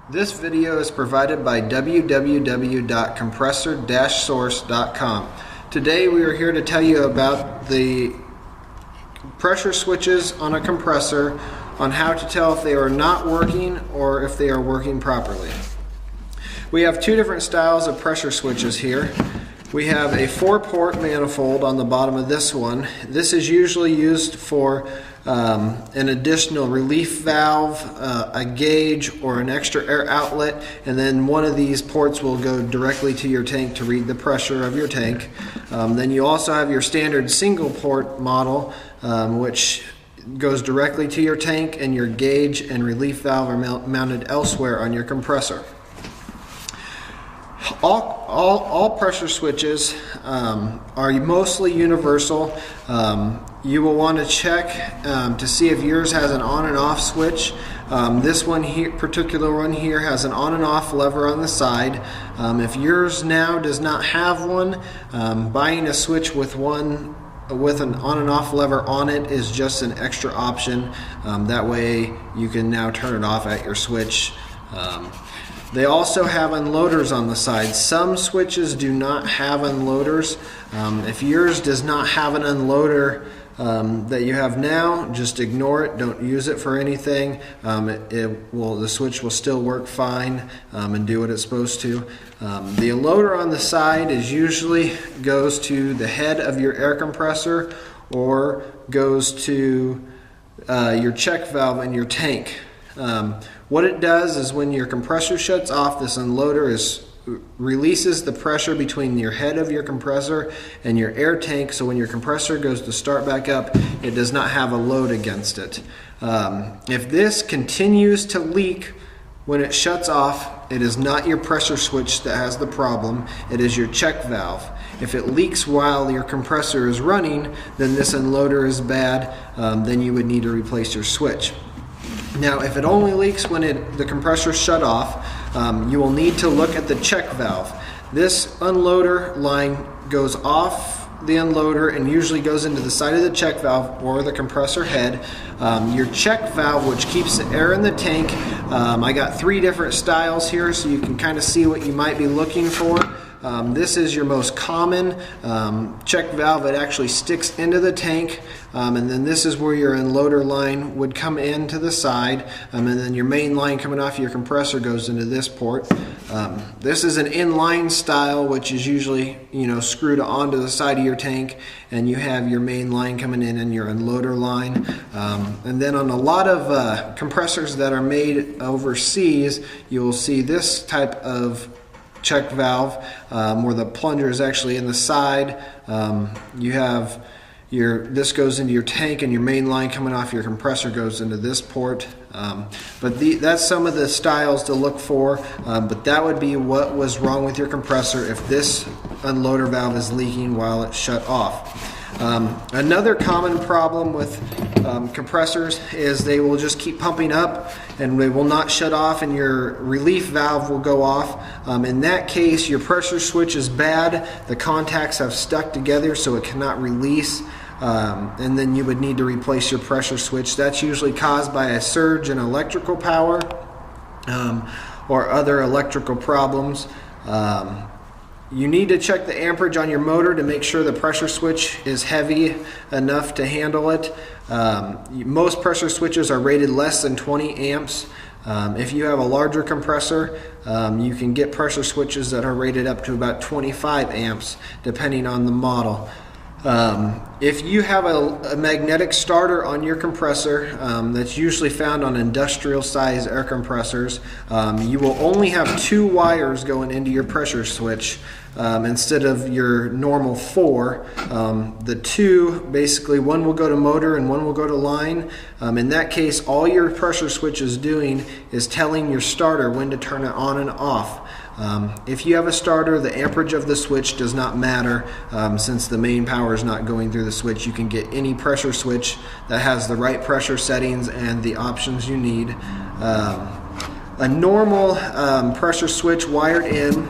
This video is provided by www.compressor-source.com. Today we are here to tell you about the pressure switches on a compressor, on how to tell if they are not working or if they are working properly. We have two different styles of pressure switches here. We have a 4-port manifold on the bottom of this one. This is usually used for an additional relief valve, a gauge, or an extra air outlet, and then one of these ports will go directly to your tank to read the pressure of your tank. Then you also have your standard single port model, which goes directly to your tank, and your gauge and relief valve are mounted elsewhere on your compressor. All pressure switches are mostly universal. You will want to check to see if yours has an on and off switch. This one here, particular one here, has an on and off lever on the side. If yours now does not have one, buying a switch with an on and off lever on it is just an extra option. That way you can now turn it off at your switch. They also have unloaders on the side. Some switches do not have unloaders. If yours does not have an unloader that you have now, just ignore it. Don't use it for anything. The switch will still work fine and do what it's supposed to. The unloader on the side usually goes to the head of your air compressor or goes to your check valve in your tank. What it does is when your compressor shuts off, this unloader releases the pressure between your head of your compressor and your air tank, so when your compressor goes to start back up, it does not have a load against it. If this continues to leak when it shuts off, it is not your pressure switch that has the problem, it is your check valve. If it leaks while your compressor is running, then this unloader is bad, then you would need to replace your switch. Now, if it only leaks when the compressor shut off, you will need to look at the check valve. This unloader line goes off the unloader and usually goes into the side of the check valve or the compressor head. Your check valve, which keeps the air in the tank, I got 3 different styles here so you can kind of see what you might be looking for. This is your most common check valve. It actually sticks into the tank, and then this is where your unloader line would come in to the side, and then your main line coming off your compressor goes into this port. This is an inline style, which is usually screwed onto the side of your tank, and you have your main line coming in and your unloader line. And then on a lot of compressors that are made overseas, you'll see this type of check valve where the plunger is actually in the side. You have this goes into your tank, and your main line coming off your compressor goes into this port. But that's some of the styles to look for, but that would be what was wrong with your compressor if this unloader valve is leaking while it's shut off. Another common problem with compressors is they will just keep pumping up and they will not shut off, and your relief valve will go off. In that case, your pressure switch is bad. The contacts have stuck together so it cannot release, and then you would need to replace your pressure switch. That's usually caused by a surge in electrical power or other electrical problems. You need to check the amperage on your motor to make sure the pressure switch is heavy enough to handle it. Most pressure switches are rated less than 20 amps. If you have a larger compressor, you can get pressure switches that are rated up to about 25 amps depending on the model. If you have a magnetic starter on your compressor, that's usually found on industrial size air compressors, you will only have 2 wires going into your pressure switch instead of your normal 4. The 2, basically one will go to motor and one will go to line. In that case, all your pressure switch is doing is telling your starter when to turn it on and off. If you have a starter, the amperage of the switch does not matter. Since the main power is not going through the switch, you can get any pressure switch that has the right pressure settings and the options you need. A normal pressure switch wired in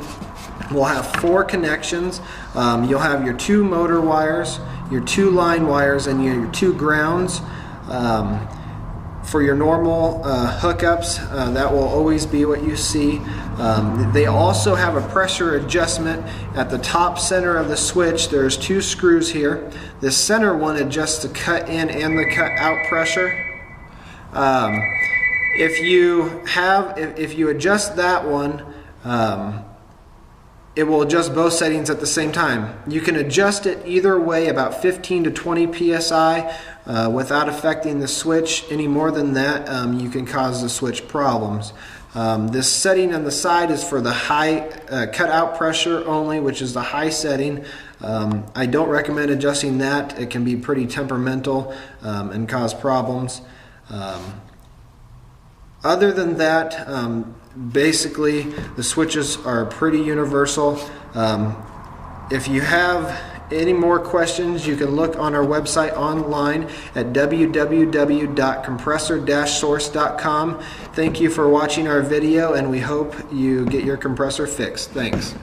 will have 4 connections. You'll have your 2 motor wires, your 2 line wires, and your 2 grounds. For your normal hookups, that will always be what you see. They also have a pressure adjustment at the top center of the switch. There's 2 screws here. The center one adjusts the cut in and the cut out pressure. If you adjust that one, it will adjust both settings at the same time. You can adjust it either way, about 15 to 20 psi, without affecting the switch. Any more than that, you can cause the switch problems. This setting on the side is for the high cutout pressure only, which is the high setting. I don't recommend adjusting that. It can be pretty temperamental and cause problems. Other than that, basically the switches are pretty universal. If you have any more questions, you can look on our website online at www.compressor-source.com. Thank you for watching our video, and we hope you get your compressor fixed. Thanks.